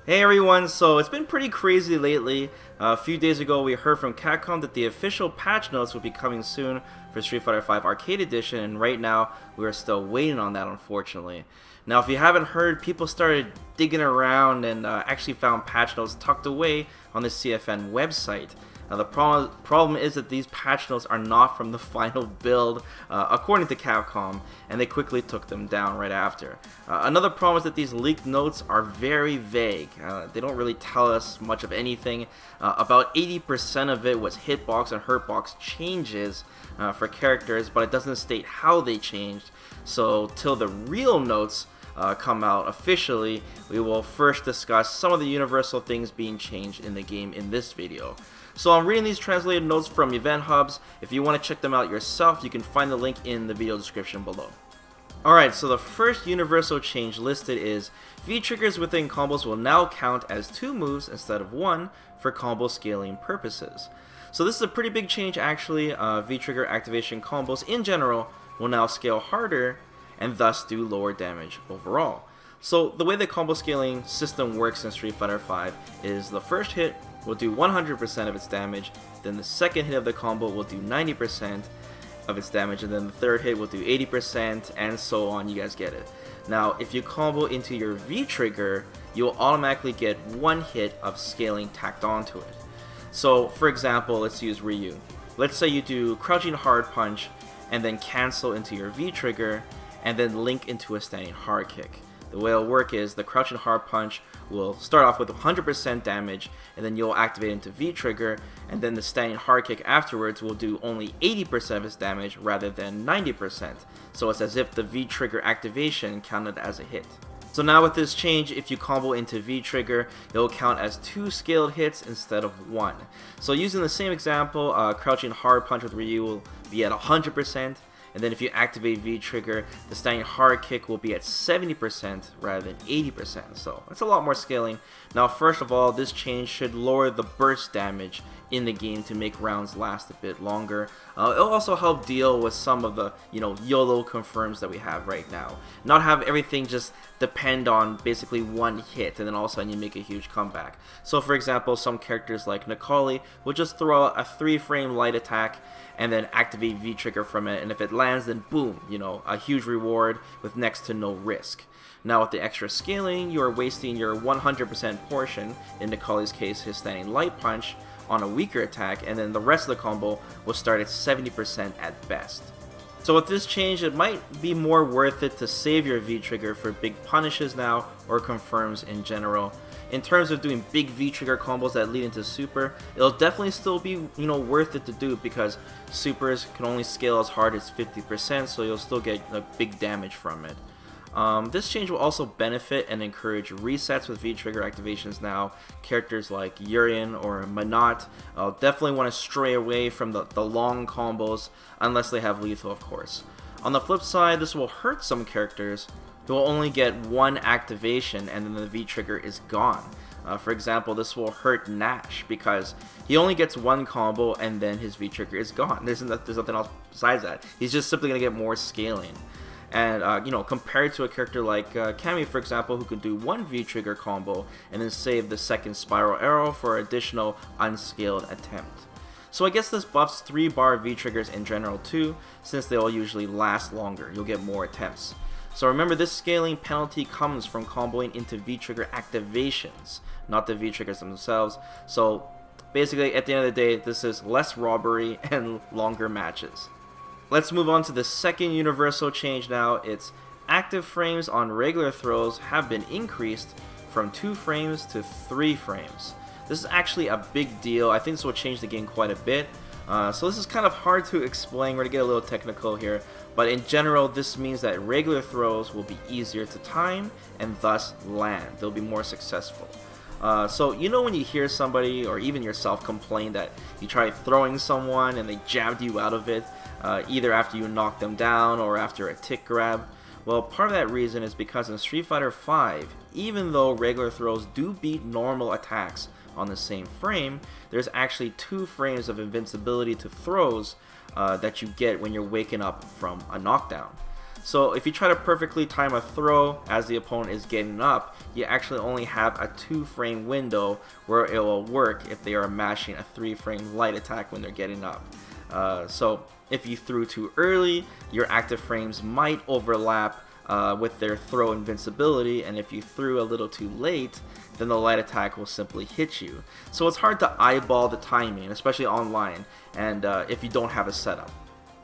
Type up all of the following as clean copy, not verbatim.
Hey everyone, so it's been pretty crazy lately. A few days ago we heard from Capcom that the official patch notes will be coming soon for Street Fighter V Arcade Edition, and right now we are still waiting on that, unfortunately. Now if you haven't heard, people started digging around and actually found patch notes tucked away on the CFN website. Now the problem is that these patch notes are not from the final build, according to Capcom, and they quickly took them down right after. Another problem is that these leaked notes are very vague. They don't really tell us much of anything. About 80% of it was hitbox and hurtbox changes for characters, but it doesn't state how they changed. So till the real notes come out officially, we will first discuss some of the universal things being changed in the game in this video. So I'm reading these translated notes from Event Hubs. If you want to check them out yourself, you can find the link in the video description below. Alright, so the first universal change listed is V-triggers within combos will now count as 2 moves instead of 1 for combo scaling purposes. So this is a pretty big change actually. V-trigger activation combos in general will now scale harder and thus do lower damage overall. So the way the combo scaling system works in Street Fighter V is the first hit will do 100% of its damage, then the second hit of the combo will do 90% of its damage, and then the third hit will do 80%, and so on. You guys get it. Now if you combo into your V trigger, you'll automatically get 1 hit of scaling tacked onto it. So for example, let's use Ryu. Let's say you do crouching hard punch and then cancel into your V trigger and then link into a standing hard kick. The way it'll work is the crouching hard punch will start off with 100% damage, and then you'll activate into V-trigger, and then the standing hard kick afterwards will do only 80% of its damage rather than 90%. So it's as if the V-trigger activation counted as a hit. So now with this change, if you combo into V-trigger, it will count as 2 scaled hits instead of 1. So using the same example, crouching hard punch with Ryu will be at 100%. And then if you activate V-trigger, the standing hard kick will be at 70% rather than 80%. So that's a lot more scaling. Now first of all, this change should lower the burst damage in the game to make rounds last a bit longer. It'll also help deal with some of the YOLO confirms that we have right now. Not have everything just depend on basically 1 hit and then all of a sudden you make a huge comeback. So for example, some characters like Nikali will just throw out a 3-frame light attack and then activate V-trigger from it, and if it lands, then boom, a huge reward with next to no risk. Now with the extra scaling, you are wasting your 100% portion, in Nikali's case his standing light punch, on a weaker attack, and then the rest of the combo will start at 70% at best. So with this change, it might be more worth it to save your V-trigger for big punishes now, or confirms in general. In terms of doing big V-trigger combos that lead into super, it'll definitely still be worth it to do, because supers can only scale as hard as 50%, so you'll still get big damage from it. This change will also benefit and encourage resets with V-trigger activations now. Characters like Urien or Manat definitely want to stray away from the long combos, unless they have lethal, of course. On the flip side, this will hurt some characters who will only get 1 activation and then the V-trigger is gone. For example, this will hurt Nash because he only gets 1 combo and then his V-trigger is gone. There's nothing else besides that. He's just simply going to get more scaling. And, compared to a character like Cammy, for example, who could do 1 V-trigger combo and then save the second spiral arrow for additional unscaled attempt. So I guess this buffs 3-bar V-triggers in general too, since they will usually last longer. You'll get more attempts. So remember, this scaling penalty comes from comboing into V-trigger activations, not the V-triggers themselves. So basically, at the end of the day, this is less robbery and longer matches. Let's move on to the second universal change now. It's active frames on regular throws have been increased from 2 frames to 3 frames. This is actually a big deal. I think this will change the game quite a bit. So this is kind of hard to explain. We're going to get a little technical here. But in general, this means that regular throws will be easier to time and thus land. They'll be more successful. So when you hear somebody or even yourself complain that you tried throwing someone and they jabbed you out of it, either after you knocked them down or after a tick grab? Well, part of that reason is because in Street Fighter V, even though regular throws do beat normal attacks on the same frame, there's actually 2 frames of invincibility to throws that you get when you're waking up from a knockdown. So if you try to perfectly time a throw as the opponent is getting up, you actually only have a 2-frame window where it will work if they are mashing a 3-frame light attack when they're getting up. So if you threw too early, your active frames might overlap with their throw invincibility, and if you threw a little too late, then the light attack will simply hit you. So it's hard to eyeball the timing, especially online, and if you don't have a setup.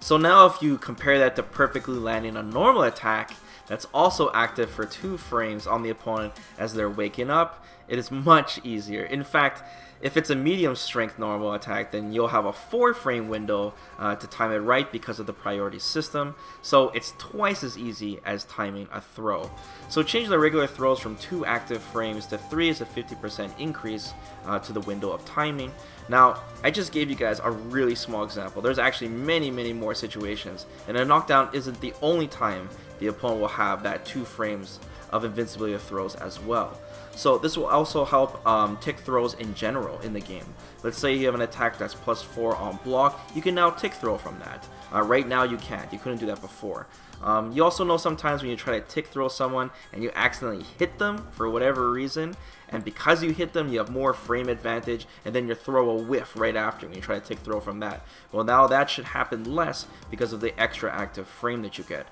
So now if you compare that to perfectly landing a normal attack that's also active for 2 frames on the opponent as they're waking up, it is much easier. In fact, if it's a medium strength normal attack, then you'll have a 4-frame window to time it right because of the priority system. So it's twice as easy as timing a throw. So changing the regular throws from 2 active frames to 3 is a 50% increase to the window of timing. Now, I just gave you guys a really small example. There's actually many more situations, and a knockdown isn't the only time the opponent will have that 2 frames of invincibility of throws as well. So this will also help tick throws in general in the game. Let's say you have an attack that's +4 on block, you can now tick throw from that. Right now you can't, you couldn't do that before. You also know sometimes when you try to tick throw someone and you accidentally hit them for whatever reason, and because you hit them you have more frame advantage, and then your throw will whiff right after when you try to tick throw from that. Well, now that should happen less because of the extra active frame that you get.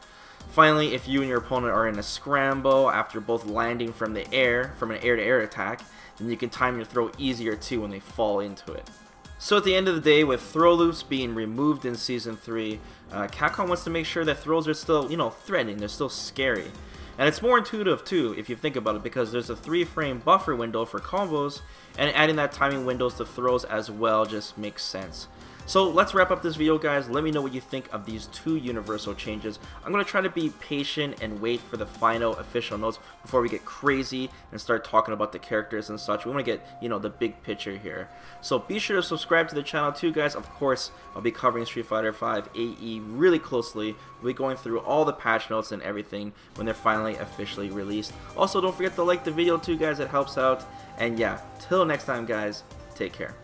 Finally, if you and your opponent are in a scramble after both landing from the air, from an air-to-air attack, then you can time your throw easier too when they fall into it. So at the end of the day, with throw loops being removed in Season 3, Capcom wants to make sure that throws are still, threatening, they're still scary. And it's more intuitive too, if you think about it, because there's a 3-frame buffer window for combos, and adding that timing windows to throws as well just makes sense. So let's wrap up this video, guys. Let me know what you think of these 2 universal changes. I'm going to try to be patient and wait for the final official notes before we get crazy and start talking about the characters and such. We want to get, the big picture here. So be sure to subscribe to the channel too, guys. Of course, I'll be covering Street Fighter V AE really closely. We'll be going through all the patch notes and everything when they're finally officially released. Also, don't forget to like the video too, guys. It helps out. And yeah, till next time, guys, take care.